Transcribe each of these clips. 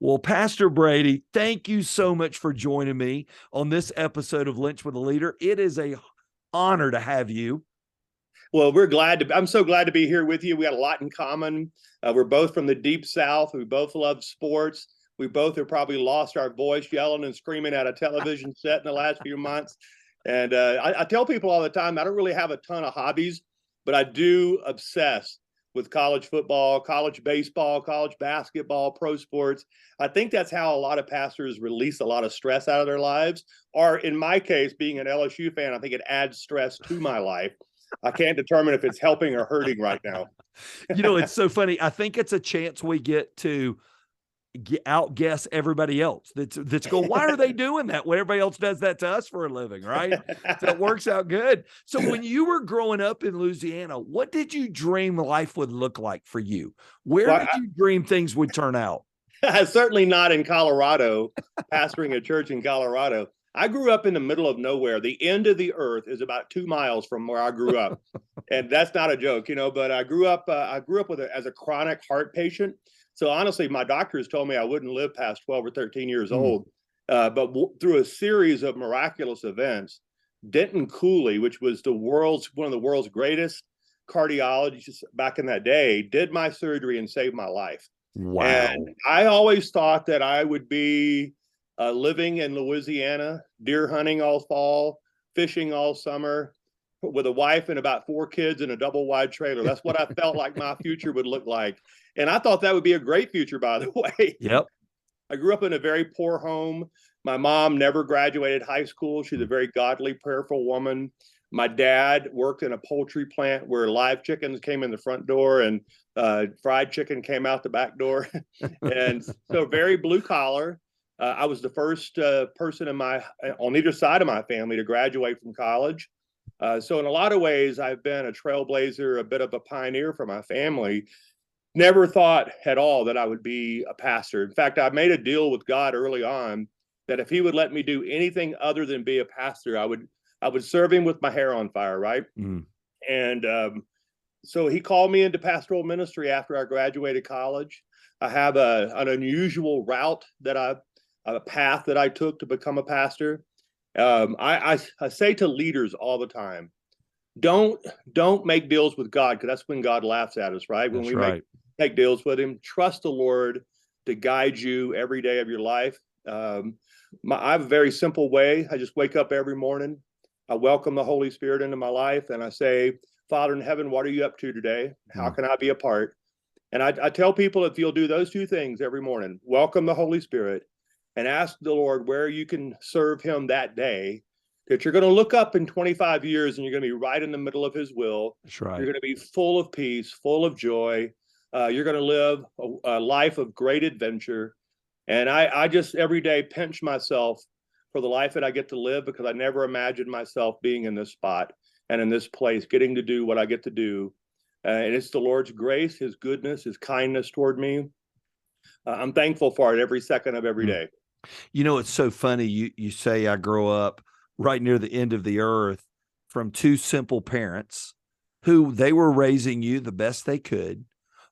Well, Pastor Brady, thank you so much for joining me on this episode of Lynch with a Leader. It is a honor to have you. Well, I'm so glad to be here with you. We got a lot in common. We're both from the deep South. We both love sports. We both have probably lost our voice yelling and screaming at a television set in the last few months. And I tell people all the time, I don't really have a ton of hobbies, but I do obsess with college football, college baseball, college basketball, pro sports. I think that's how a lot of pastors release a lot of stress out of their lives. Or in my case, being an LSU fan, I think it adds stress to my life. I can't determine if it's helping or hurting right now. It's so funny. I think it's a chance we get to outguess everybody else that's going, why are they doing that when everybody else does that to us for a living, right? So it works out good. So when you were growing up in Louisiana, what did you dream life would look like for you? Where did you dream things would turn out? Certainly not in Colorado, pastoring a church in Colorado. I grew up in the middle of nowhere. The end of the earth is about 2 miles from where I grew up. And that's not a joke, but I grew up as a chronic heart patient. So honestly, my doctors told me I wouldn't live past 12 or 13 years old. But through a series of miraculous events, Denton Cooley, which was one of the world's greatest cardiologists back in that day, did my surgery and saved my life. Wow. And I always thought that I would be living in Louisiana, deer hunting all fall, fishing all summer, with a wife and about 4 kids in a double wide trailer. That's what I felt like my future would look like. And I thought that would be a great future, by the way. Yep. I grew up in a very poor home. My mom never graduated high school. She's a very godly, prayerful woman. My dad worked in a poultry plant where live chickens came in the front door and fried chicken came out the back door. And so very blue collar. I was the first person on either side of my family to graduate from college. So in a lot of ways, I've been a trailblazer, a bit of a pioneer for my family. Never thought at all that I would be a pastor. In fact, I made a deal with God early on that if he would let me do anything other than be a pastor, I would serve him with my hair on fire, right? And so he called me into pastoral ministry after I graduated college. I have an unusual route a path that I took to become a pastor. I say to leaders all the time, don't make deals with God, because that's when God laughs at us, right? When we make deals with him, trust the Lord to guide you every day of your life. I have a very simple way. I just wake up every morning. I welcome the Holy Spirit into my life, and I say, Father in heaven, what are you up to today? How can I be a part? And I tell people, if you'll do those 2 things every morning, welcome the Holy Spirit and ask the Lord where you can serve him that day, that you're going to look up in 25 years and you're going to be right in the middle of his will. That's right. You're going to be full of peace, full of joy. You're going to live a life of great adventure. And I just every day pinch myself for the life that I get to live, because I never imagined myself being in this spot and in this place, getting to do what I get to do. And it's the Lord's grace, his goodness, his kindness toward me. I'm thankful for it every second of every day. It's so funny. You say I grow up right near the end of the earth from 2 simple parents who they were raising you the best they could.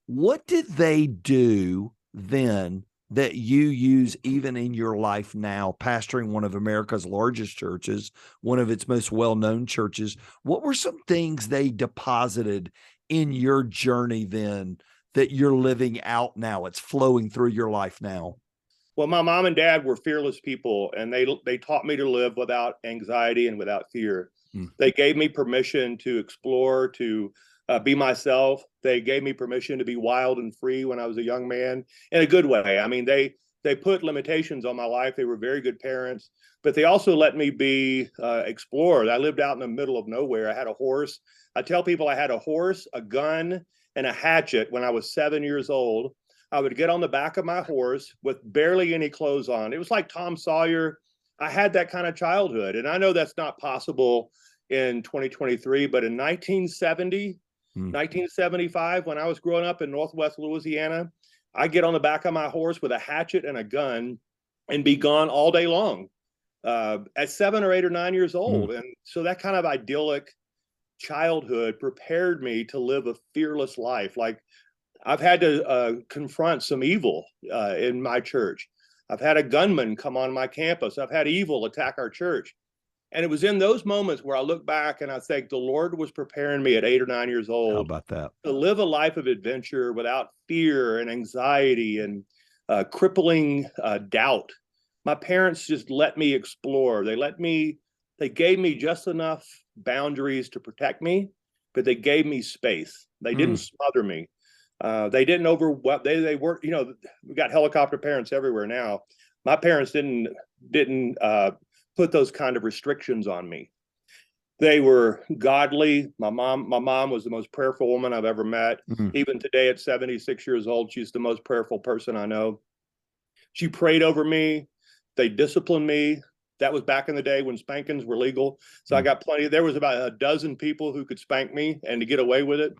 What did they do then that you use even in your life now, pastoring one of America's largest churches, one of its most well-known churches? What were some things they deposited in your journey then that you're living out now? It's flowing through your life now. Well, my mom and dad were fearless people, and they taught me to live without anxiety and without fear. They gave me permission to explore, to be myself. They gave me permission to be wild and free when I was a young man, in a good way. I mean, they put limitations on my life. They were very good parents, but they also let me be explorer. I lived out in the middle of nowhere. I had a horse. I tell people I had a horse, a gun, and a hatchet when I was 7 years old. I would get on the back of my horse with barely any clothes on. It was like Tom Sawyer. I had that kind of childhood. And I know that's not possible in 2023, but in 1975, when I was growing up in Northwest Louisiana, I get on the back of my horse with a hatchet and a gun and be gone all day long at 7 or 8 or 9 years old. And so that kind of idyllic childhood prepared me to live a fearless life. Like I've had to confront some evil in my church. I've had a gunman come on my campus. I've had evil attack our church. And it was in those moments where I look back and I think the Lord was preparing me at 8 or 9 years How old about that? to live a life of adventure without fear and anxiety and crippling doubt. My parents just let me explore. They gave me just enough boundaries to protect me, but they gave me space. They didn't smother me. They didn't overwhelm. They were, we got helicopter parents everywhere now. My parents didn't put those kind of restrictions on me. They were godly. My mom was the most prayerful woman I've ever met. Even today at 76 years old, she's the most prayerful person I know. She prayed over me. They disciplined me. That was back in the day when spankings were legal. So I got plenty. There was about a dozen people who could spank me and to get away with it.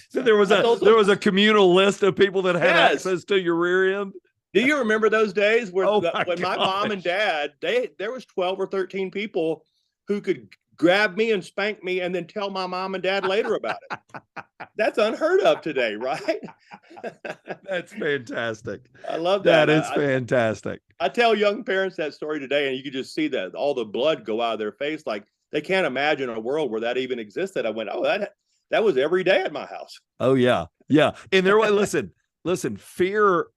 So there was a communal list of people that had access to your rear end. Do you remember those days where when my gosh. mom and dad, there was 12 or 13 people who could grab me and spank me and then tell my mom and dad later about it? That's unheard of today, right? That's fantastic. I love that. That is fantastic. I tell young parents that story today, and you can just see that all the blood go out of their face. Like they can't imagine a world where that even existed. I went, oh, that was every day at my house. Oh yeah. Yeah. And there was, listen, fear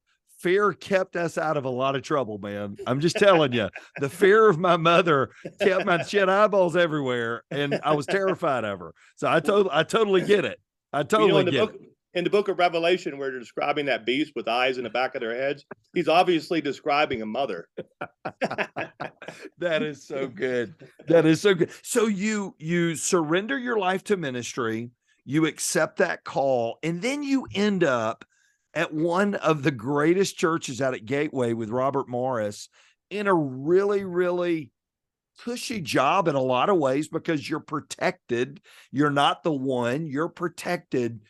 kept us out of a lot of trouble, man. I'm just telling you, the fear of my mother kept she had eyeballs everywhere, and I was terrified of her. So I totally get it. I totally get it. In the book of Revelation, where they're describing that beast with eyes in the back of their heads, he's obviously describing a mother. That is so good. That is so good. So you surrender your life to ministry, you accept that call, and then you end up at one of the greatest churches out at Gateway with Robert Morris in a really, really cushy job in a lot of ways because you're protected. You're not the one, you're protected.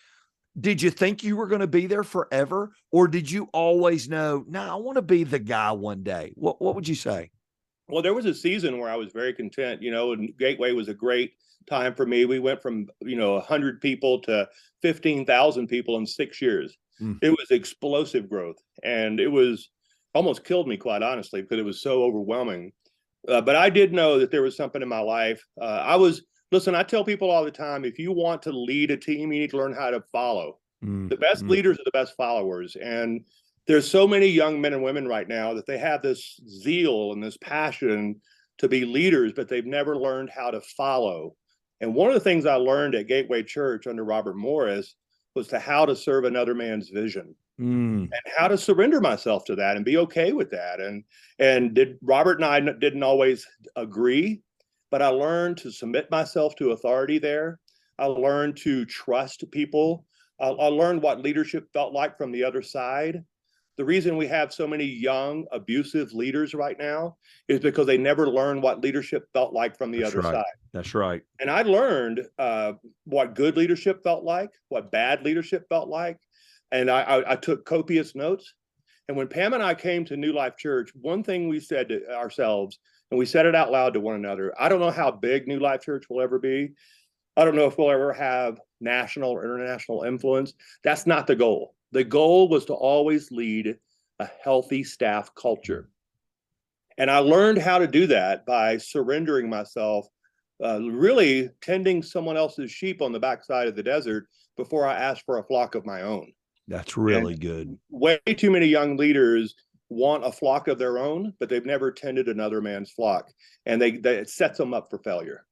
Did you think you were going to be there forever? Or did you always know, I want to be the guy one day? What would you say? Well, there was a season where I was very content, and Gateway was a great time for me. We went from, 100 people to 15,000 people in 6 years. It was explosive growth, and it was almost killed me, quite honestly, because it was so overwhelming. But I did know that there was something in my life. Listen, I tell people all the time, if you want to lead a team, you need to learn how to follow. The best leaders are the best followers. And there's so many young men and women right now that they have this zeal and this passion to be leaders, but they've never learned how to follow. And one of the things I learned at Gateway Church under Robert Morris was how to serve another man's vision and how to surrender myself to that and be okay with that. And Robert and I didn't always agree, but I learned to submit myself to authority there. I learned to trust people. I learned what leadership felt like from the other side. The reason we have so many young, abusive leaders right now is because they never learned what leadership felt like from the other side. That's right. And I learned what good leadership felt like, what bad leadership felt like. And I took copious notes. And when Pam and I came to New Life Church, one thing we said to ourselves, and we said it out loud to one another, I don't know how big New Life Church will ever be. I don't know if we'll ever have national or international influence. That's not the goal. The goal was to always lead a healthy staff culture. And I learned how to do that by surrendering myself, really tending someone else's sheep on the backside of the desert before I asked for a flock of my own. That's really good. Way too many young leaders want a flock of their own, but they've never tended another man's flock. And it sets them up for failure.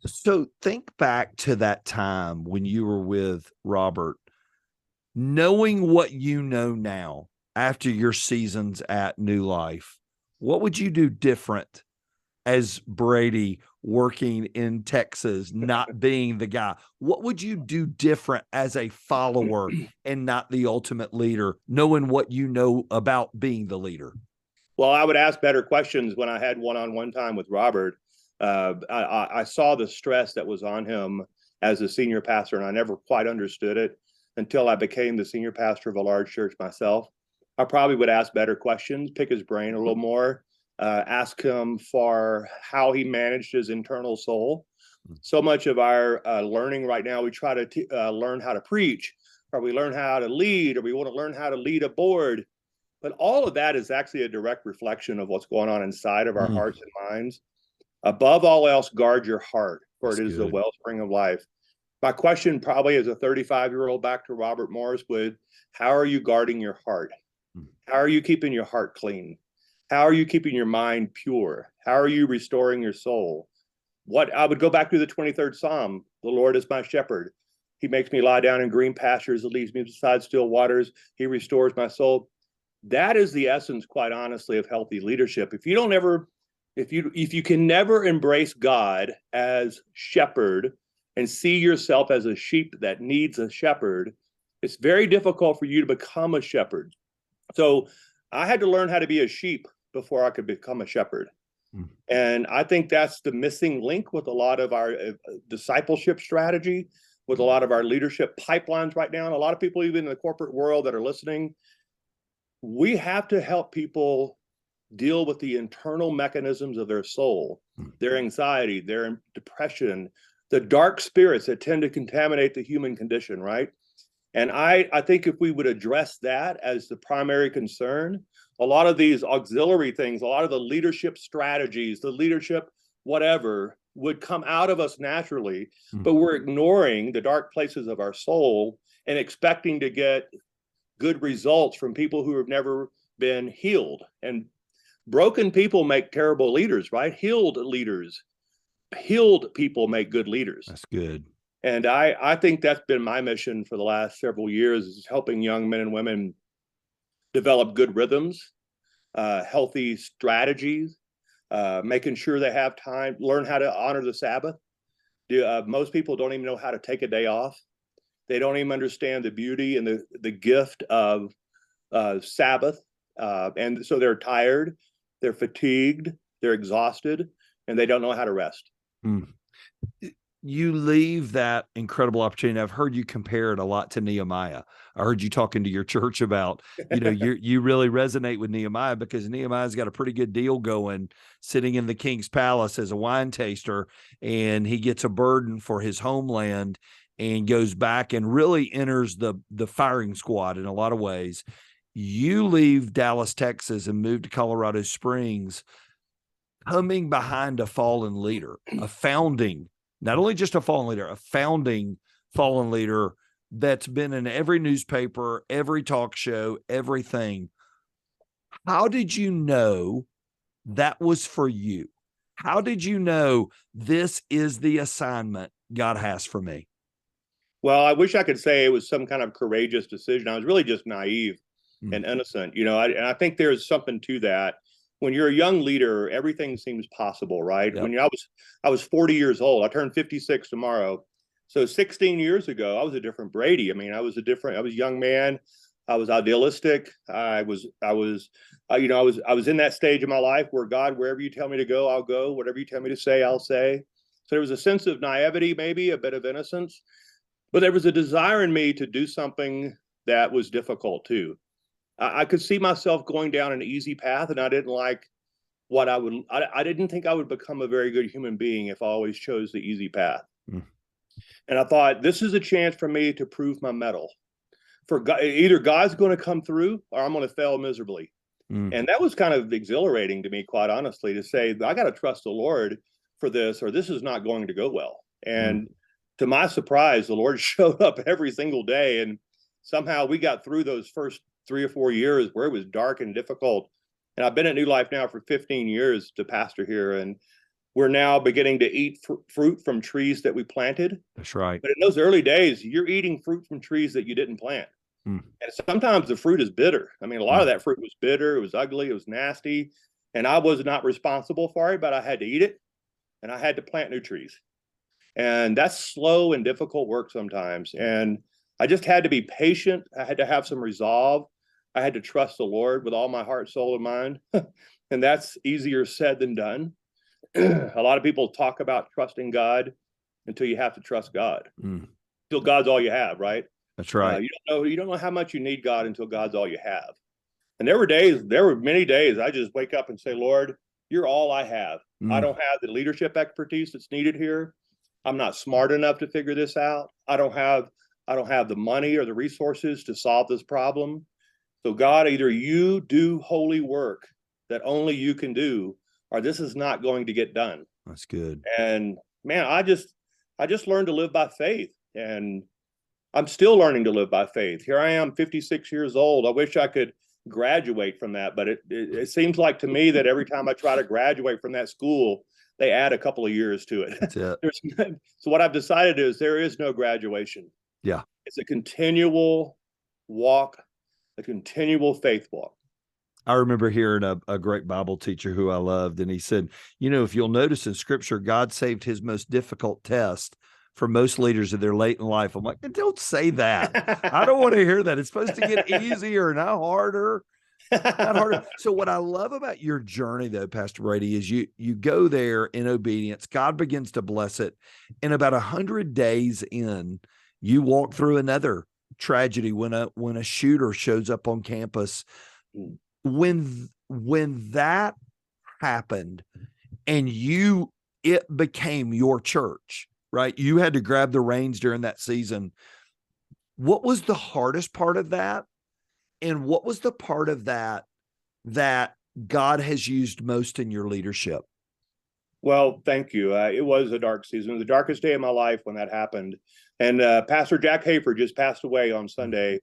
So think back to that time when you were with Robert, knowing what you know now after your seasons at New Life. What would you do different as Brady working in Texas, not being the guy? What would you do different as a follower and not the ultimate leader, knowing what you know about being the leader? Well, I would ask better questions when I had one-on-one time with Robert. I saw the stress that was on him as a senior pastor, and I never quite understood it until I became the senior pastor of a large church myself. I probably would ask better questions, pick his brain a little more, ask him for how he managed his internal soul. So much of our learning right now, we try to learn how to preach, or we learn how to lead, or we want to learn how to lead a board. But all of that is actually a direct reflection of what's going on inside of our hearts and minds. Above all else, guard your heart, for That's it is the good. wellspring of life. My question, probably as a 35-year-old, back to Robert Morris, would: how are you guarding your heart? How are you keeping your heart clean? How are you keeping your mind pure? How are you restoring your soul? What I would go back to the 23rd Psalm: the Lord is my shepherd. He makes me lie down in green pastures, that leads me beside still waters. He restores my soul. That is the essence, quite honestly, of healthy leadership. If you can never embrace God as shepherd and see yourself as a sheep that needs a shepherd, it's very difficult for you to become a shepherd. So I had to learn how to be a sheep before I could become a shepherd. And I think that's the missing link with a lot of our discipleship strategy, with a lot of our leadership pipelines right now. And a lot of people, even in the corporate world, that are listening, we have to help people deal with the internal mechanisms of their soul, their anxiety, their depression, the dark spirits that tend to contaminate the human condition, right? And I think if we would address that as the primary concern, a lot of these auxiliary things, a lot of the leadership strategies, the leadership whatever, would come out of us naturally. But we're ignoring the dark places of our soul and expecting to get good results from people who have never been healed. And broken people make terrible leaders, right? Healed people make good leaders. That's good. And I think that's been my mission for the last several years, is helping young men and women develop good rhythms, healthy strategies, making sure they have time, learn how to honor the Sabbath. Most people don't even know how to take a day off. They don't even understand the beauty and the gift of Sabbath. And so they're tired, they're fatigued, they're exhausted, and they don't know how to rest. You leave that incredible opportunity. I've heard you compare it a lot to Nehemiah. I heard you talking to your church about, you really resonate with Nehemiah, because Nehemiah's got a pretty good deal going, sitting in the king's palace as a wine taster, and he gets a burden for his homeland and goes back and really enters the firing squad in a lot of ways. You leave Dallas, Texas, and move to Colorado Springs, coming behind a fallen leader, a founding, not only just a fallen leader, a founding fallen leader that's been in every newspaper, every talk show, everything. How did you know that was for you? How did you know this is the assignment God has for me? Well, I wish I could say it was some kind of courageous decision. I was really just naive and innocent, and I think there's something to that. When you're a young leader, everything seems possible, right? Yep. When I was 40 years old. I turned 56 tomorrow. So 16 years ago, I was a different Brady. I mean, I was a young man. I was idealistic. I was in that stage of my life where, God, wherever you tell me to go, I'll go. Whatever you tell me to say, I'll say. So there was a sense of naivety, maybe a bit of innocence, but there was a desire in me to do something that was difficult too. I could see myself going down an easy path, and I didn't like what I didn't think I would become a very good human being if I always chose the easy path. And I thought, this is a chance for me to prove my mettle. For God, either God's going to come through or I'm going to fail miserably. And that was kind of exhilarating to me, quite honestly, to say, I got to trust the Lord for this, or this is not going to go well. And to my surprise, the Lord showed up every single day. And somehow we got through those first 3 or 4 years where it was dark and difficult. And I've been at New Life now for 15 years to pastor here. And we're now beginning to eat fruit from trees that we planted. That's right. But in those early days, you're eating fruit from trees that you didn't plant. And sometimes the fruit is bitter. I mean, a lot of that fruit was bitter. It was ugly. It was nasty. And I was not responsible for it, but I had to eat it. And I had to plant new trees. And that's slow and difficult work sometimes. And I just had to be patient. I had to have some resolve. I had to trust the Lord with all my heart, soul, and mind. And that's easier said than done. A lot of people talk about trusting God until you have to trust God. Until God's all you have, right? That's right. You don't know how much you need God until God's all you have. And there were many days I just wake up and say, Lord, you're all I have. I don't have the leadership expertise that's needed here. I'm not smart enough to figure this out. I don't have the money or the resources to solve this problem. So God, either you do holy work that only you can do, or this is not going to get done. That's good. And man, I just learned to live by faith, and I'm still learning to live by faith. Here I am, 56 years old. I wish I could graduate from that, but it seems like to me that every time I try to graduate from that school, they add a couple of years to it. That's it. So what I've decided is there is no graduation. Yeah. It's a continual walk, a continual faith walk. I remember hearing a great Bible teacher who I loved, and he said, if you'll notice in scripture, God saved his most difficult test for most leaders in their late in life. I'm like, don't say that. I don't want to hear that. It's supposed to get easier, not harder. Not harder. So what I love about your journey, though, Pastor Brady, is you go there in obedience. God begins to bless it. And about 100 days in, you walk through another tragedy when a shooter shows up on campus. When that happened, and it became your church, right? You had to grab the reins during that season. What was the hardest part of that? And what was the part of that God has used most in your leadership? Well, thank you. It was a dark season. It was the darkest day of my life when that happened. And Pastor Jack Hafer just passed away on Sunday.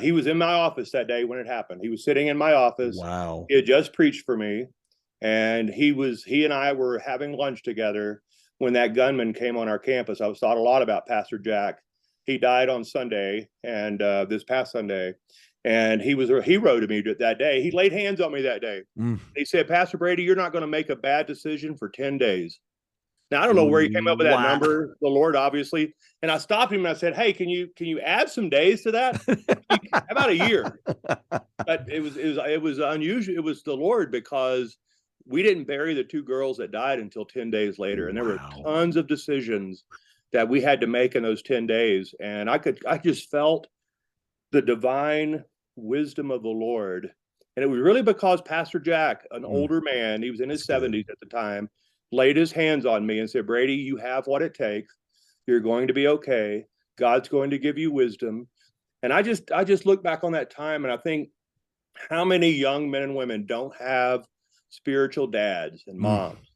He was in my office that day when it happened. He was sitting in my office. Wow. He had just preached for me. And he and I were having lunch together when that gunman came on our campus. I was thought a lot about Pastor Jack. He died on Sunday, and this past Sunday. And he was a hero to me that day. He laid hands on me that day. He said, Pastor Brady, you're not going to make a bad decision for 10 days. Now, I don't know where he came up with that number, the Lord, obviously. And I stopped him and I said, hey, can you add some days to that? How about a year? But it was unusual. It was the Lord, because we didn't bury the two girls that died until 10 days later. And there were tons of decisions that we had to make in those 10 days. And I just felt the divine wisdom of the Lord. And it was really because Pastor Jack, an older man, he was in his 70s at the time, laid his hands on me and said, Brady, you have what it takes. You're going to be okay. God's going to give you wisdom. And I just look back on that time and I think how many young men and women don't have spiritual dads and moms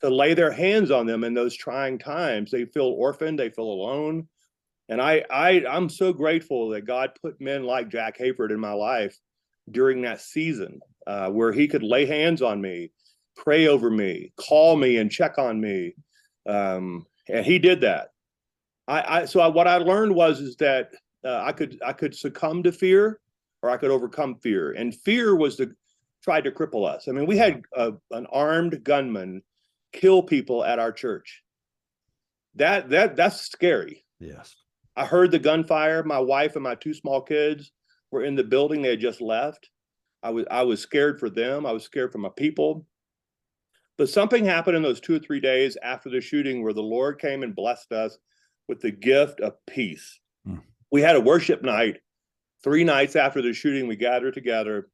to lay their hands on them in those trying times. They feel orphaned, they feel alone. And I'm so grateful that God put men like Jack Hayford in my life during that season where he could lay hands on me, pray over me, call me and check on me. And he did that. So what I learned is that I could succumb to fear, or I could overcome fear. And fear tried to cripple us. I mean, we had an armed gunman kill people at our church. That's scary. Yes. I heard the gunfire. My wife and my two small kids were in the building. They had just left. I was scared for them. I was scared for my people. But something happened in those 2 or 3 days after the shooting where the Lord came and blessed us with the gift of peace. We had a worship night. 3 nights after the shooting, we gathered together.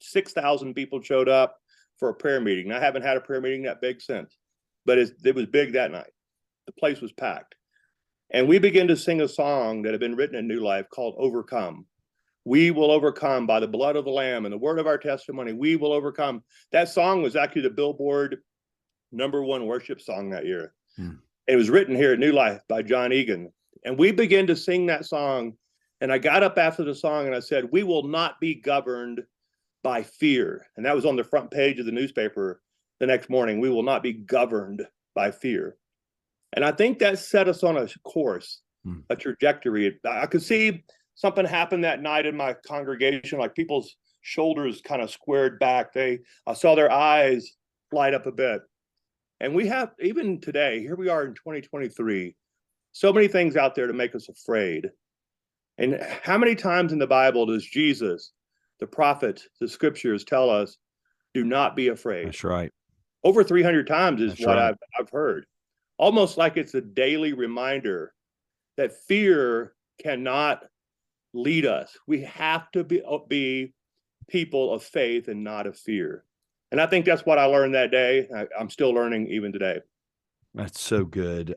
6,000 people showed up for a prayer meeting. I haven't had a prayer meeting that big since, but it was big that night. The place was packed. And we began to sing a song that had been written in New Life called Overcome. We will overcome by the blood of the Lamb and the word of our testimony. We will overcome. That song was actually the Billboard #1 worship song that year. It was written here at New Life by John Egan. And we began to sing that song. And I got up after the song and I said, we will not be governed by fear. And that was on the front page of the newspaper the next morning. We will not be governed by fear. And I think that set us on a course, a trajectory. I could see something happen that night in my congregation, like people's shoulders kind of squared back. I saw their eyes light up a bit. And we have, even today, here we are in 2023, so many things out there to make us afraid. And how many times in the Bible does Jesus, the prophets, the scriptures tell us, do not be afraid? That's right. Over 300 times is what right. I've heard. Almost like it's a daily reminder that fear cannot lead us. We have to be people of faith and not of fear. And I think that's what I learned that day. I'm still learning even today. That's so good.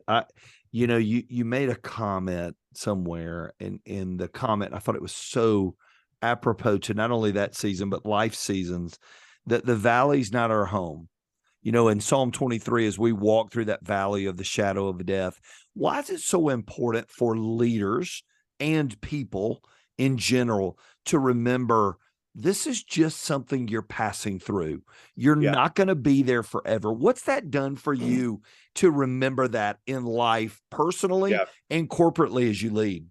You made a comment somewhere, and in the comment, I thought it was so apropos to not only that season but life seasons, that the valley's not our home. In Psalm 23, as we walk through that valley of the shadow of death, why is it so important for leaders and people in general to remember this is just something you're passing through? You're Yeah. not going to be there forever. What's that done for you to remember that in life, personally Yeah. and corporately, as you lead?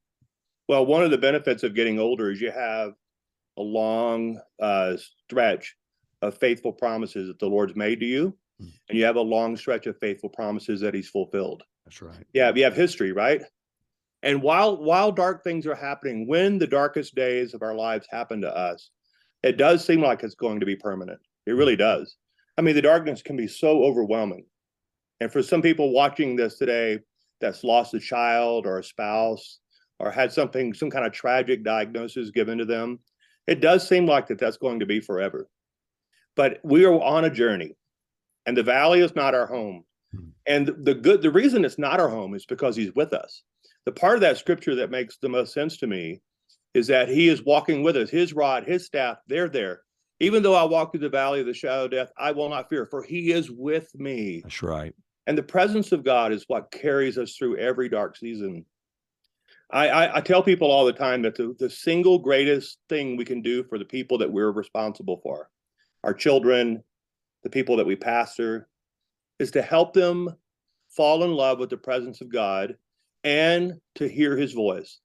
Well, one of the benefits of getting older is you have a long stretch of faithful promises that the Lord's made to you, and you have a long stretch of faithful promises that He's fulfilled. That's right. Yeah, you have history, right? And while dark things are happening, when the darkest days of our lives happen to us, it does seem like it's going to be permanent. It really does. I mean, the darkness can be so overwhelming. And for some people watching this today that's lost a child or a spouse or had some kind of tragic diagnosis given to them, it does seem like that's going to be forever. But we are on a journey, and the valley is not our home. And the reason it's not our home is because He's with us. The part of that scripture that makes the most sense to me is that He is walking with us. His rod, His staff, they're there. Even though I walk through the valley of the shadow of death, I will not fear, for He is with me. That's right. And the presence of God is what carries us through every dark season. I tell people all the time that the single greatest thing we can do for the people that we're responsible for, our children, the people that we pastor, is to help them fall in love with the presence of God and to hear His voice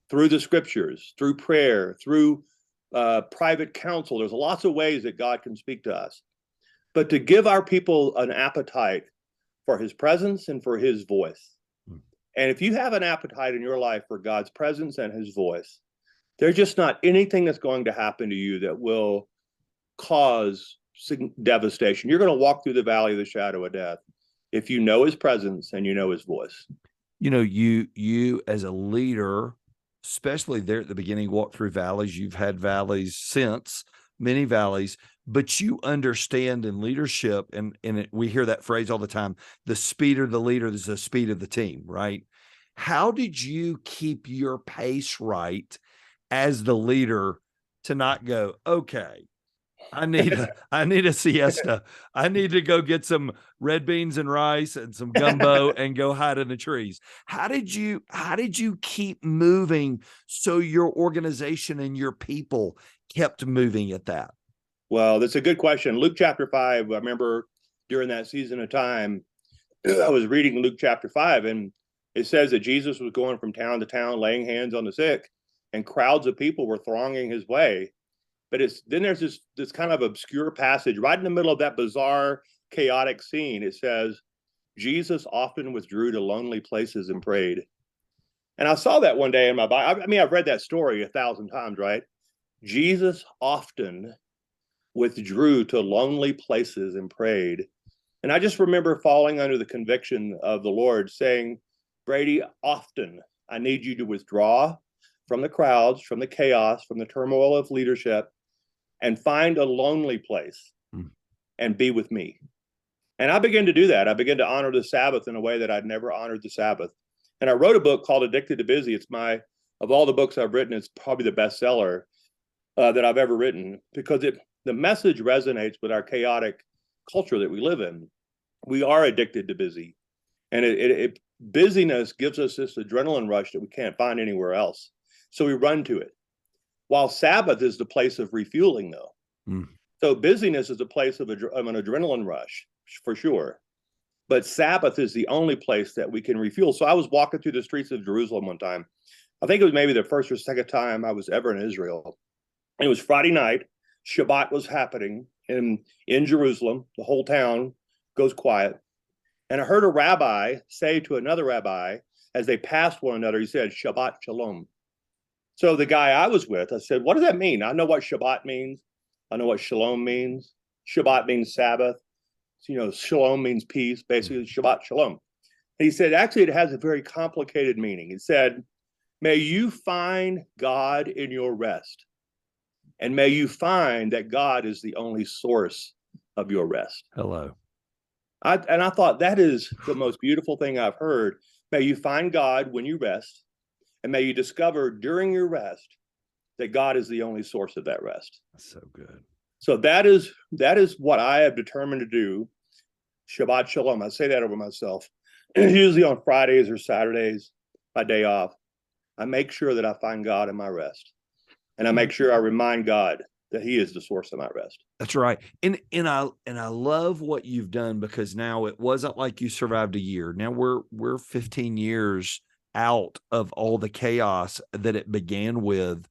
through the scriptures, through prayer, through private counsel. There's lots of ways that God can speak to us. But to give our people an appetite for His presence and for His voice. And if you have an appetite in your life for God's presence and His voice, there's just not anything that's going to happen to you that will cause devastation. You're going to walk through the valley of the shadow of death if you know His presence and you know His voice. You as a leader, especially there at the beginning, walk through valleys. You've had valleys since, many valleys, but you understand in leadership, and we hear that phrase all the time, the speed of the leader is the speed of the team, right? How did you keep your pace right as the leader to not go, okay, I need a siesta. I need to go get some red beans and rice and some gumbo and go hide in the trees. How did you keep moving so your organization and your people kept moving at that? Well, that's a good question. Luke chapter 5, I remember during that season of time, I was reading Luke chapter 5, and it says that Jesus was going from town to town, laying hands on the sick, and crowds of people were thronging His way. But then there's this kind of obscure passage right in the middle of that bizarre, chaotic scene. It says, Jesus often withdrew to lonely places and prayed. And I saw that one day in my Bible. I mean, I've read that story 1,000 times, right? Jesus often withdrew to lonely places and prayed. And I just remember falling under the conviction of the Lord saying, Brady, often I need you to withdraw from the crowds, from the chaos, from the turmoil of leadership, and find a lonely place and be with me. And I began to do that. I began to honor the Sabbath in a way that I'd never honored the Sabbath. And I wrote a book called Addicted to Busy. Of all the books I've written, it's probably the bestseller that I've ever written, because the message resonates with our chaotic culture that we live in. We are addicted to busy, and busyness gives us this adrenaline rush that we can't find anywhere else. So we run to it. While Sabbath is the place of refueling, though. So busyness is a place of an adrenaline rush, for sure. But Sabbath is the only place that we can refuel. So I was walking through the streets of Jerusalem one time. I think it was maybe the first or second time I was ever in Israel. And it was Friday night. Shabbat was happening in Jerusalem. The whole town goes quiet. And I heard a rabbi say to another rabbi, as they passed one another, he said, Shabbat Shalom. So the guy I was with, I said, what does that mean? I know what Shabbat means. I know what Shalom means. Shabbat means Sabbath. Shalom means peace, basically Shabbat Shalom. And he said, actually, it has a very complicated meaning. He said, may you find God in your rest. And may you find that God is the only source of your rest. Hello. And I thought that is the most beautiful thing I've heard. May you find God when you rest, and may you discover during your rest that God is the only source of that rest. That's so good. So that is what I have determined to do. Shabbat Shalom. I say that over myself. Usually on Fridays or Saturdays, my day off, I make sure that I find God in my rest. And I make sure I remind God that He is the source of my rest. That's right. And I love what you've done, because now it wasn't like you survived a year. Now we're 15 years out of all the chaos that it began with,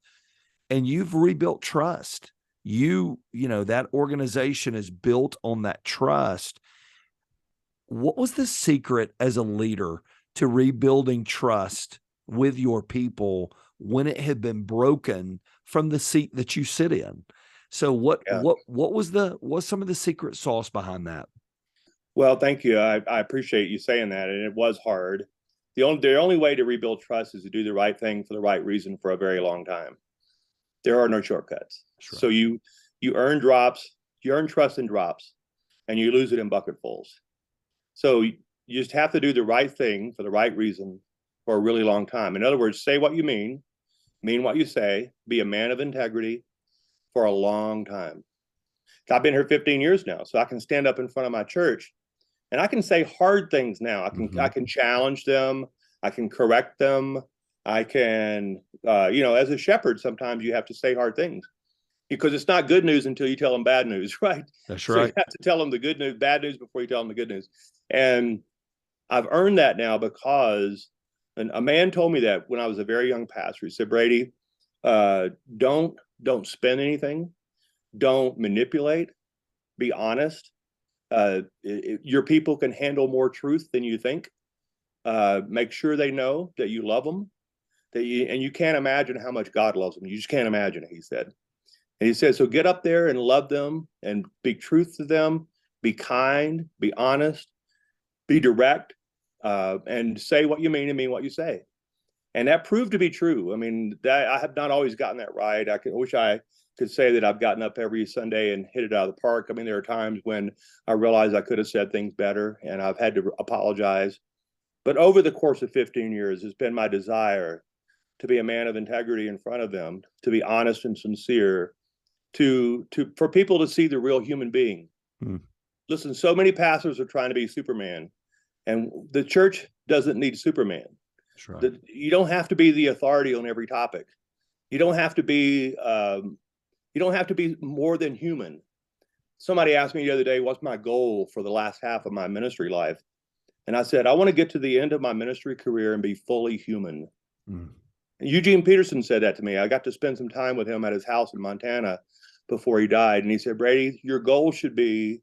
and you've rebuilt trust. That organization is built on that trust. What was the secret as a leader to rebuilding trust with your people when it had been broken from the seat that you sit in? So Yeah. what's some of the secret sauce behind that? Well, thank you. I appreciate you saying that. And it was hard. The only way to rebuild trust is to do the right thing for the right reason for a very long time. There are no shortcuts. Right. So you earn drops, you earn trust in drops, and you lose it in bucketfuls. So you just have to do the right thing for the right reason for a really long time. In other words, say what you mean what you say, be a man of integrity for a long time. I've been here 15 years now, so I can stand up in front of my church and I can say hard things now. I can challenge them, I can correct them, I can as a shepherd, sometimes you have to say hard things because it's not good news until you tell them bad news, right? That's So right. you have to tell them the good news, bad news before you tell them the good news. And I've earned that now because a man told me that when I was a very young pastor. He said, Brady, don't spend anything, don't manipulate, be honest. Your people can handle more truth than you think. Make sure they know that you love them, and you can't imagine how much God loves them. You just can't imagine it, he said. And he said, so get up there and love them and speak truth to them, be kind, be honest, be direct, and say what you mean and mean what you say. And that proved to be true. I mean, I have not always gotten that right. I wish I could say that I've gotten up every Sunday and hit it out of the park. I mean, there are times when I realize I could have said things better and I've had to apologize. But over the course of 15 years, it's been my desire to be a man of integrity in front of them, to be honest and sincere, for people to see the real human being. Listen, so many pastors are trying to be Superman, and the church doesn't need Superman. That's right. You don't have to be the authority on every topic. You don't have to be more than human. Somebody asked me the other day, what's my goal for the last half of my ministry life? And I said, I want to get to the end of my ministry career and be fully human. Eugene Peterson said that to me. I got to spend some time with him at his house in Montana before he died. And he said, Brady, your goal should be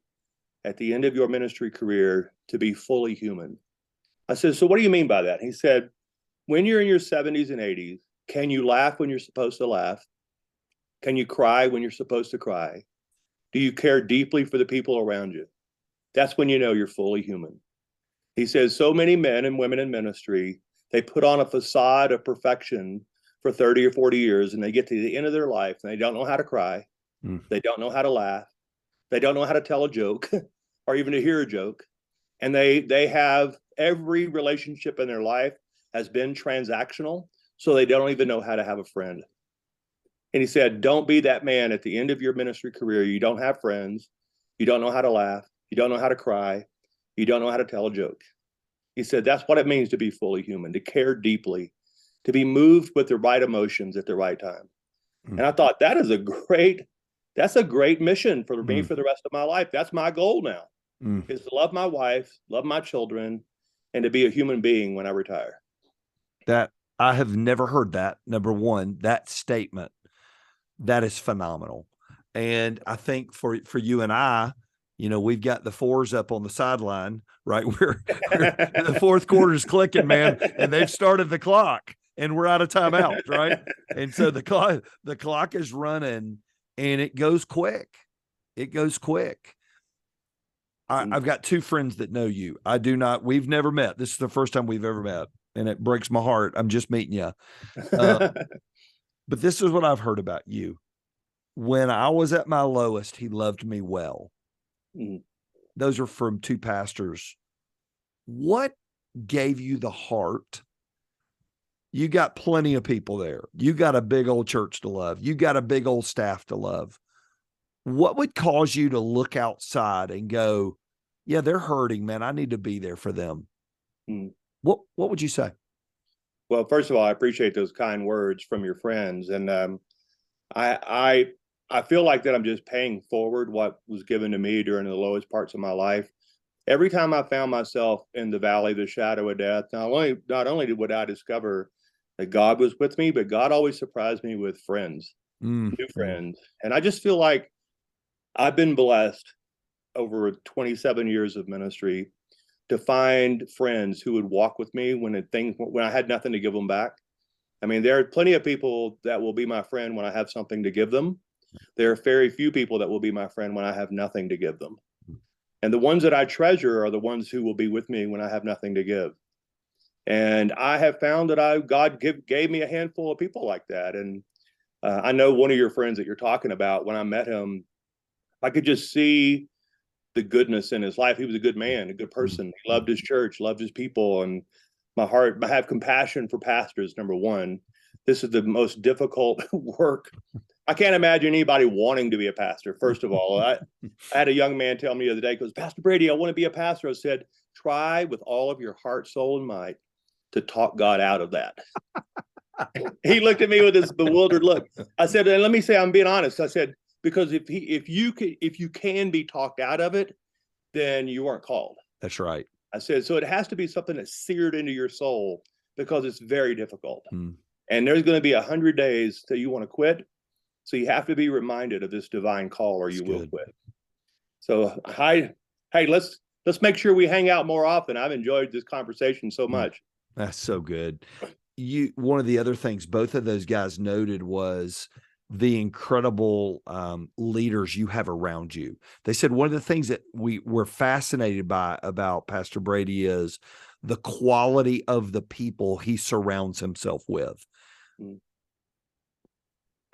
at the end of your ministry career to be fully human. I said, so what do you mean by that? He said, when you're in your 70s and 80s, can you laugh when you're supposed to laugh? Can you cry when you're supposed to cry? Do you care deeply for the people around you? That's when you know you're fully human. He says, so many men and women in ministry, they put on a facade of perfection for 30 or 40 years, and they get to the end of their life and they don't know how to cry. They don't know how to laugh. They don't know how to tell a joke or even to hear a joke. And they have every relationship in their life has been transactional, so they don't even know how to have a friend. And he said, don't be that man at the end of your ministry career. You don't have friends. You don't know how to laugh. You don't know how to cry. You don't know how to tell a joke. He said, that's what it means to be fully human, to care deeply, to be moved with the right emotions at the right time. And I thought that's a great mission for me for the rest of my life. That's my goal now, is to love my wife, love my children, and to be a human being when I retire. That I have never heard that. Number one, that statement, that is phenomenal. And I think for you and I, we've got the fours up on the sideline, right? We're the fourth quarter is clicking, man, and they've started the clock and we're out of timeout, right? And so the clock is running and it goes quick. It goes quick. I've got two friends that know you. I do not. We've never met. This is the first time we've ever met, and it breaks my heart. I'm just meeting you. But this is what I've heard about you. When I was at my lowest, he loved me well. Those are from two pastors. What gave you the heart? You got plenty of people there. You got a big old church to love. You got a big old staff to love. What would cause you to look outside and go, yeah, they're hurting, man. I need to be there for them. What would you say? Well, first of all, I appreciate those kind words from your friends. And I feel like that I'm just paying forward what was given to me during the lowest parts of my life. Every time I found myself in the valley of the shadow of death, not only would I discover that God was with me, but God always surprised me with friends, new friends. And I just feel like I've been blessed over 27 years of ministry to find friends who would walk with me when I had nothing to give them back. I mean, there are plenty of people that will be my friend when I have something to give them. There are very few people that will be my friend when I have nothing to give them. And the ones that I treasure are the ones who will be with me when I have nothing to give. And I have found that God gave me a handful of people like that. And I know one of your friends that you're talking about, when I met him, I could just see the goodness in his life. He was a good man, a good person. He loved his church, loved his people. And I have compassion for pastors, number one. This is the most difficult work. I can't imagine anybody wanting to be a pastor. First of all, I had a young man tell me the other day, he goes, Pastor Brady, I want to be a pastor. I said, try with all of your heart, soul, and might to talk God out of that. He looked at me with this bewildered look. I said, and let me say, I'm being honest. I said, because if you can be talked out of it, then you aren't called. That's right. I said, so it has to be something that's seared into your soul, because it's very difficult. And there's going to be 100 days till you want to quit. So you have to be reminded of this divine call, or you will quit. So hey, let's make sure we hang out more often. I've enjoyed this conversation so much. That's so good. One of the other things both of those guys noted was the incredible leaders you have around you. They said one of the things that we were fascinated by about Pastor Brady is the quality of the people he surrounds himself with.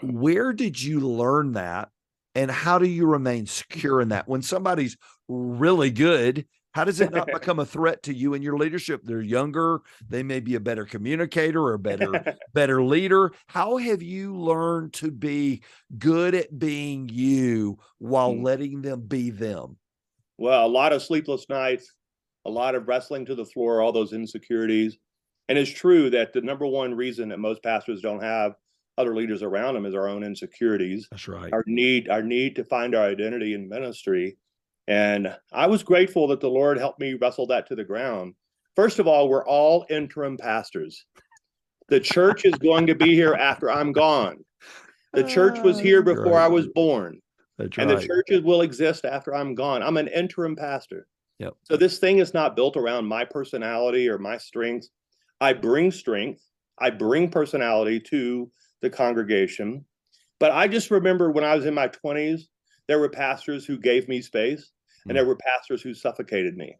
Where did you learn that? And how do you remain secure in that? When somebody's really good, how does it not become a threat to you and your leadership? They're younger. They may be a better communicator or a better leader. How have you learned to be good at being you while letting them be them? Well, a lot of sleepless nights, a lot of wrestling to the floor, all those insecurities. And it's true that the number one reason that most pastors don't have other leaders around them is our own insecurities. That's right. Our need to find our identity in ministry. And I was grateful that the Lord helped me wrestle that to the ground. First of all, we're all interim pastors. The church is going to be here after I'm gone. The church was here before I was born. That's and the churches will exist after I'm gone. I'm an interim pastor. Yep. So this thing is not built around my personality or my strengths. I bring strength. I bring personality to the congregation. But I just remember when I was in my 20s, there were pastors who gave me space, and there were pastors who suffocated me.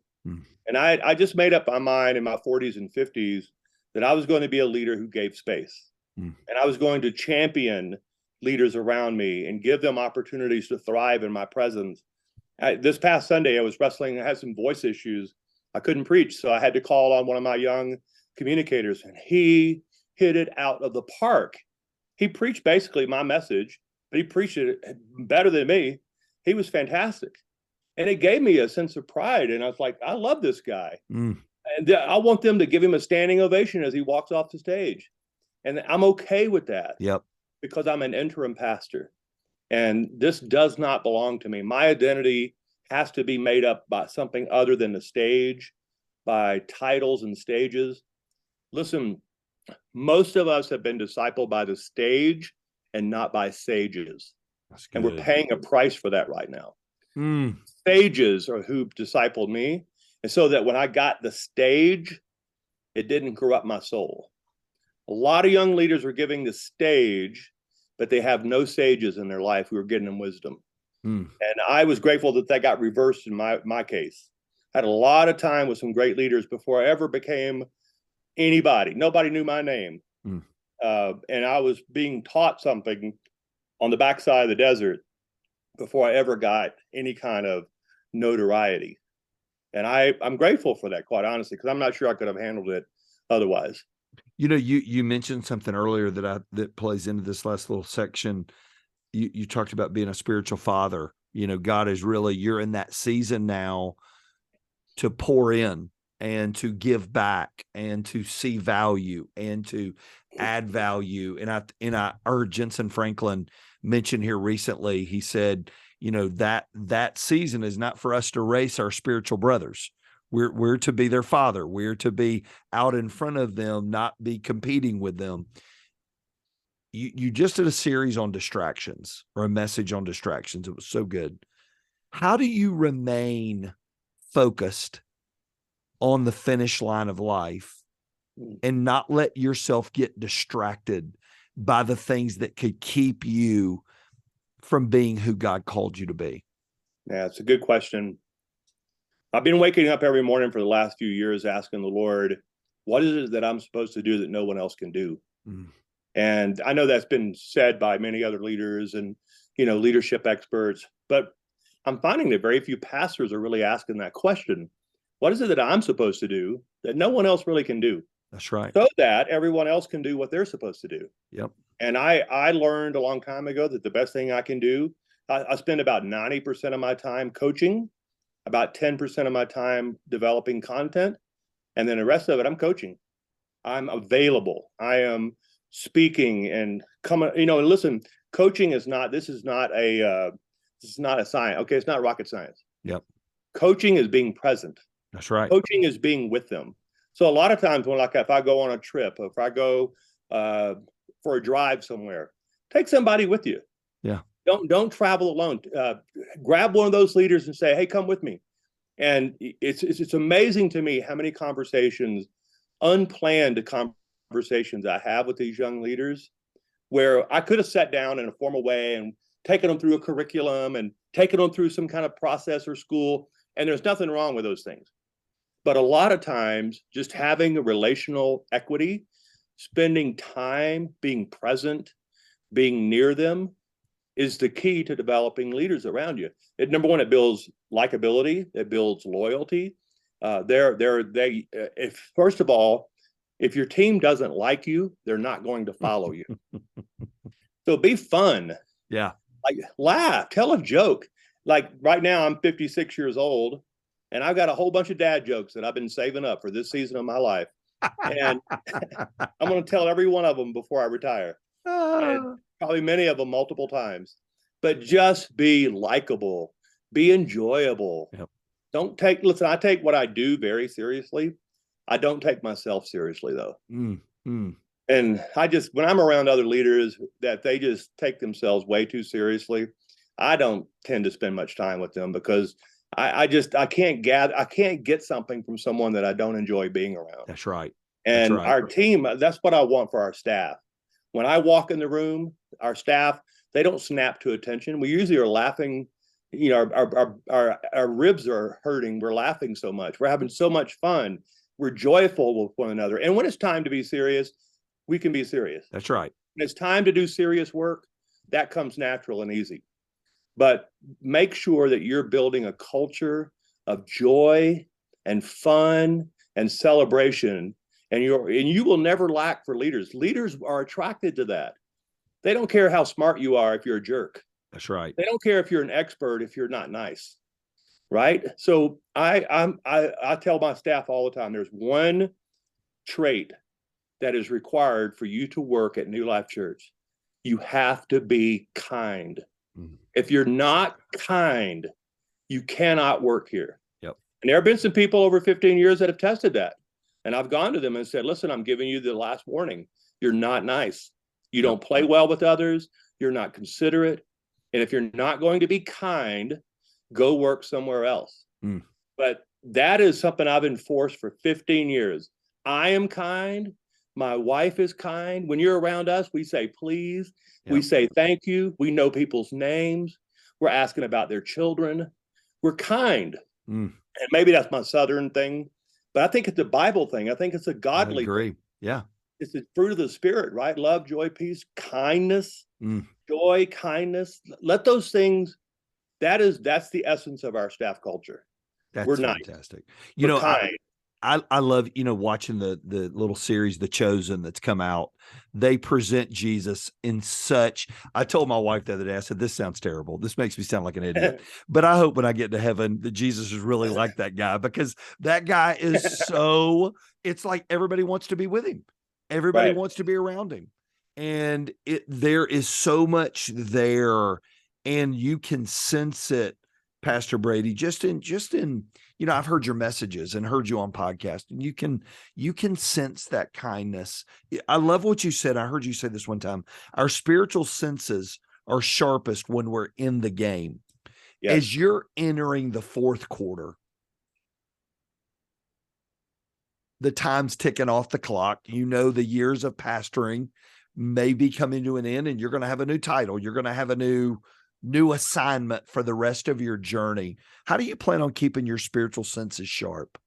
And I just made up my mind in my 40s and 50s that I was going to be a leader who gave space. And I was going to champion leaders around me and give them opportunities to thrive in my presence. This past Sunday, I was wrestling. I had some voice issues. I couldn't preach, so I had to call on one of my young communicators, and he hit it out of the park. He preached basically my message, but he preached it better than me. He was fantastic. And it gave me a sense of pride. And I was like, I love this guy. And I want them to give him a standing ovation as he walks off the stage. And I'm okay with that. Yep. Because I'm an interim pastor. And this does not belong to me. My identity has to be made up by something other than the stage, by titles and stages. Listen, most of us have been discipled by the stage and not by sages. And we're paying a price for that right now. Sages are who discipled me. And so that when I got the stage, it didn't corrupt my soul. A lot of young leaders are giving the stage, but they have no sages in their life who are getting them wisdom. And I was grateful that got reversed in my case. I had a lot of time with some great leaders before I ever became anybody. Nobody knew my name. And I was being taught something on the backside of the desert before I ever got any kind of notoriety. And I'm grateful for that, quite honestly, because I'm not sure I could have handled it otherwise. You know, you mentioned something earlier that plays into this last little section. You talked about being a spiritual father. You know, God is really, you're in that season now to pour in and to give back and to see value and to add value. And I heard Jensen Franklin mention here recently, he said, you know, that season is not for us to race our spiritual brothers. We're to be their father. We're to be out in front of them, not be competing with them. You just did a series on distractions, or a message on distractions. It was so good. How do you remain focused on the finish line of life and not let yourself get distracted by the things that could keep you from being who God called you to be? Yeah, it's a good question. I've been waking up every morning for the last few years asking the Lord, what is it that I'm supposed to do that no one else can do? Mm. And I know that's been said by many other leaders and, you know, leadership experts, but I'm finding that very few pastors are really asking that question. What is it that I'm supposed to do that no one else really can do? That's right. So that everyone else can do what they're supposed to do. Yep. And I learned a long time ago that the best thing I can do, I spend about 90% of my time coaching, about 10% of my time developing content, and then the rest of it, I'm coaching. I'm available. I am speaking and coming, you know, listen, coaching is not, this is not a science. Okay. It's not rocket science. Yep. Coaching is being present. That's right. Coaching is being with them. So a lot of times when, like, if I go on a trip, if I go for a drive somewhere, take somebody with you. Yeah. Don't travel alone. Grab one of those leaders and say, hey, come with me. And it's amazing to me how many conversations, unplanned conversations I have with these young leaders, where I could have sat down in a formal way and taken them through a curriculum and taken them through some kind of process or school. And there's nothing wrong with those things. But a lot of times, just having a relational equity, spending time, being present, being near them is the key to developing leaders around you. Number one, it builds likability, it builds loyalty. First of all, if your team doesn't like you, they're not going to follow you. So be fun. Yeah. Like, laugh, tell a joke. Like right now, I'm 56 years old, and I've got a whole bunch of dad jokes that I've been saving up for this season of my life. And I'm going to tell every one of them before I retire. And probably many of them multiple times. But just be likable, be enjoyable. Yep. Listen, I take what I do very seriously. I don't take myself seriously, though. And when I'm around other leaders that they just take themselves way too seriously, I don't tend to spend much time with them, because I can't get something from someone that I don't enjoy being around. That's right. And our team, that's what I want for our staff. When I walk in the room, our staff, they don't snap to attention. We usually are laughing. You know, our ribs are hurting. We're laughing so much. We're having so much fun. We're joyful with one another. And when it's time to be serious, we can be serious. That's right. When it's time to do serious work, that comes natural and easy. But make sure that you're building a culture of joy and fun and celebration. And you will never lack for leaders. Leaders are attracted to that. They don't care how smart you are if you're a jerk. That's right. They don't care if you're an expert if you're not nice. Right? So I tell my staff all the time, there's one trait that is required for you to work at New Life Church. You have to be kind. Mm-hmm. If you're not kind, you cannot work here. Yep. And there have been some people over 15 years that have tested that. And I've gone to them and said, listen, I'm giving you the last warning. You're not nice. You don't play well with others. You're not considerate. And if you're not going to be kind, go work somewhere else. Mm. But that is something I've enforced for 15 years. I am kind. My wife is kind. When you're around us, we say please. Yep. We say thank you. We know people's names. We're asking about their children. We're kind. Mm. And maybe that's my Southern thing, but I think it's a Bible thing. I think it's a godly thing. Yeah. It's the fruit of the Spirit, right? Love, joy, peace, kindness, joy, kindness. Let those things, that's the essence of our staff culture. We're That's nice. fantastic. We're kind. I love, watching the little series, The Chosen, that's come out. They present Jesus in such, I told my wife the other day, I said, this sounds terrible. This makes me sound like an idiot, but I hope when I get to heaven that Jesus is really like that guy, because that guy is so, it's like everybody wants to be with him. Everybody Right. wants to be around him. And there is so much there, and you can sense it, Pastor Brady, just in, I've heard your messages and heard you on podcast, and you can sense that kindness. I love what you said. I heard you say this one time. Our spiritual senses are sharpest when we're in the game. Yes. As you're entering the fourth quarter, the time's ticking off the clock. The years of pastoring may be coming to an end, and you're going to have a new title. You're going to have a new assignment for the rest of your journey. How do you plan on keeping your spiritual senses sharp?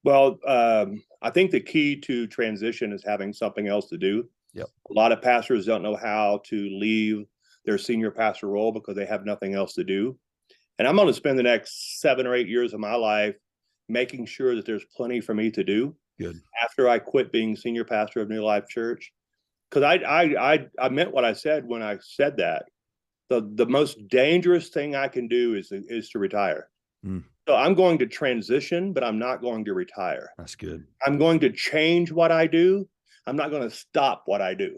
Well, I think the key to transition is having something else to do. Yep. A lot of pastors don't know how to leave their senior pastor role because they have nothing else to do. And I'm going to spend the next 7 or 8 years of my life making sure that there's plenty for me to do. Good. After I quit being senior pastor of New Life Church. Because I meant what I said when I said that. The most dangerous thing I can do is to retire. So I'm going to transition, but I'm not going to retire. That's good. I'm going to change what I do. I'm not going to stop what I do.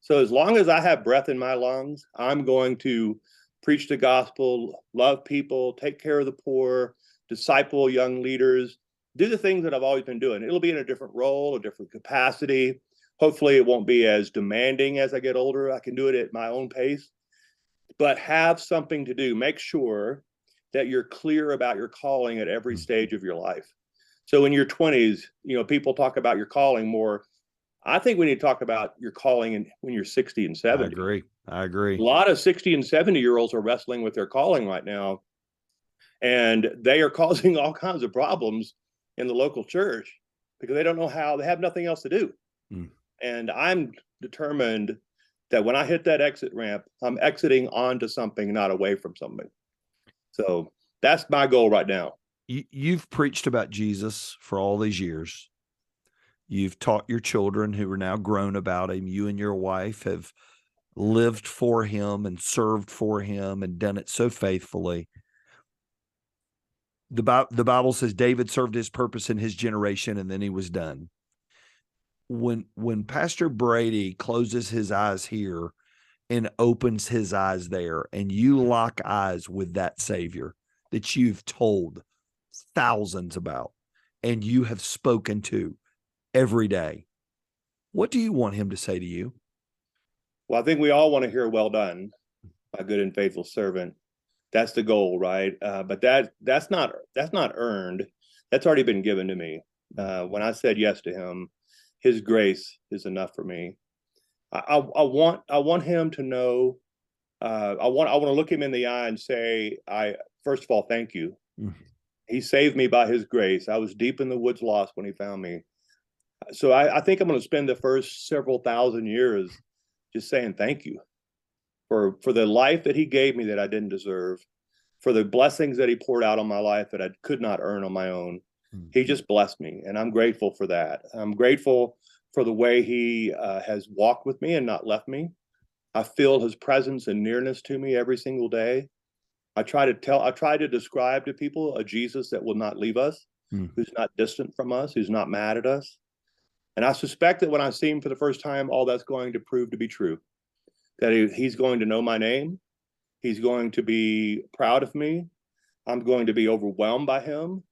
So as long as I have breath in my lungs, I'm going to preach the gospel, love people, take care of the poor, disciple young leaders, do the things that I've always been doing. It'll be in a different role, a different capacity. Hopefully it won't be as demanding as I get older. I can do it at my own pace, but have something to do. Make sure that you're clear about your calling at every stage of your life. So in your 20s, people talk about your calling more. I think we need to talk about your calling when you're 60 and 70. I agree. A lot of 60 and 70-year-olds are wrestling with their calling right now, and they are causing all kinds of problems in the local church because they don't know how. They have nothing else to do. And I'm determined that when I hit that exit ramp, I'm exiting onto something, not away from something. So that's my goal right now. You've preached about Jesus for all these years. You've taught your children who are now grown about him. You and your wife have lived for him and served for him and done it so faithfully. The Bible says David served his purpose in his generation, and then he was done. When Pastor Brady closes his eyes here and opens his eyes there, and you lock eyes with that Savior that you've told thousands about and you have spoken to every day, what do you want him to say to you? Well, I think we all want to hear, "Well done, my good and faithful servant." That's the goal, right? But that's not earned. That's already been given to me. When I said yes to him, his grace is enough for me. I want him to know. I want to look him in the eye and say, first of all, thank you. He saved me by his grace. I was deep in the woods lost when he found me. So I think I'm going to spend the first several thousand years just saying thank you for the life that he gave me that I didn't deserve, for the blessings that he poured out on my life that I could not earn on my own. He just blessed me, and I'm grateful for that. I'm grateful for the way he has walked with me and not left me. I feel his presence and nearness to me every single day. I try to describe to people a Jesus that will not leave us, who's not distant from us, who's not mad at us. And I suspect that when I see him for the first time, all that's going to prove to be true. That he's going to know my name. He's going to be proud of me. I'm going to be overwhelmed by him.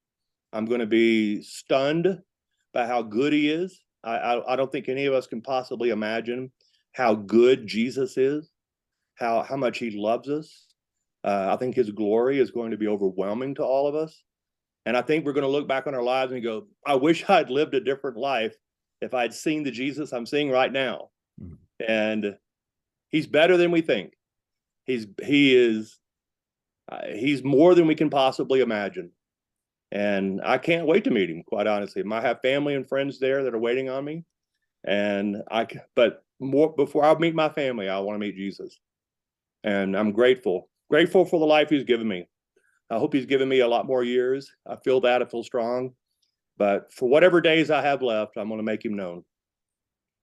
I'm going to be stunned by how good he is. I don't think any of us can possibly imagine how good Jesus is, how much he loves us. I think his glory is going to be overwhelming to all of us. And I think we're going to look back on our lives and go, I wish I'd lived a different life if I'd seen the Jesus I'm seeing right now. And he's better than we think. He's more than we can possibly imagine. And I can't wait to meet him, quite honestly. I have family and friends there that are waiting on me. But before I meet my family, I want to meet Jesus. And I'm grateful Grateful for the life he's given me. I hope he's given me a lot more years. I feel strong. But for whatever days I have left, I'm going to make him known.